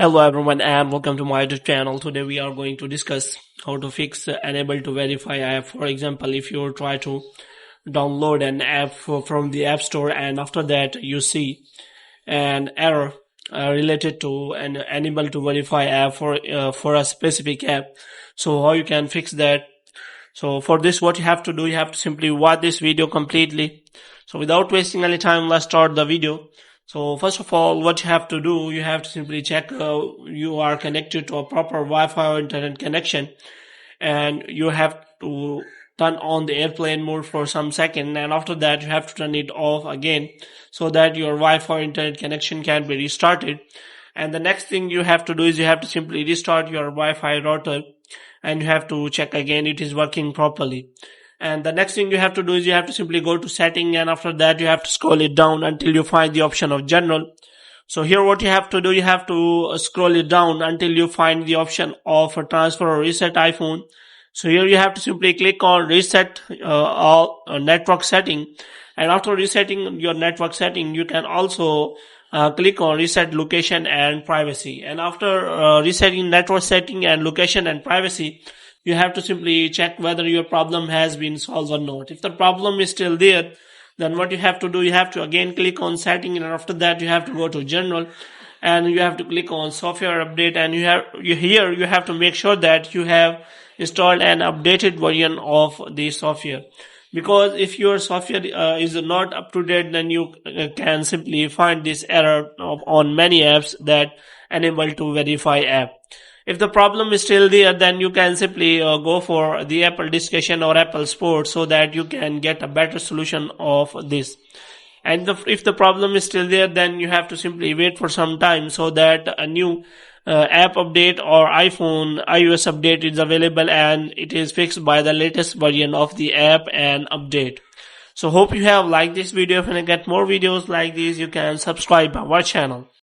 Hello everyone and welcome to my YouTube channel. Today we are going to discuss how to fix enable to verify app. For example, if you try to download an app from the app store and after that you see an error related to an enable to verify app for a specific app. So how you can fix that? So for this, what you have to do, you have to simply watch this video completely. So without wasting any time, let's start the video. So first of all, what you have to do, you have to simply check you are connected to a proper Wi-Fi or internet connection, and you have to turn on the airplane mode for some second, and after that you have to turn it off again so that your Wi-Fi or internet connection can be restarted. And the next thing you have to do is you have to simply restart your Wi-Fi router and you have to check again it is working properly. And the next thing you have to do is you have to simply go to setting, and after that you have to scroll it down until you find the option of general. So here what you have to do, you have to scroll it down until you find the option of transfer or reset iPhone. So here you have to simply click on reset all network setting, and after resetting your network setting you can also click on reset location and privacy. And after resetting network setting and location and privacy, you have to simply check whether your problem has been solved or not. If the problem is still there, then what you have to do, you have to again click on setting, and after that you have to go to general and you have to click on software update, and you have to make sure that you have installed an updated version of the software. Because if your software is not up to date, then you can simply find this error on many apps that enable to verify app. If the problem is still there, then you can simply go for the Apple discussion or Apple Support so that you can get a better solution of this. And if the problem is still there, then you have to simply wait for some time so that a new app update or iOS update is available and it is fixed by the latest version of the app and update. So hope you have liked this video. If you want to get more videos like these, you can subscribe our channel.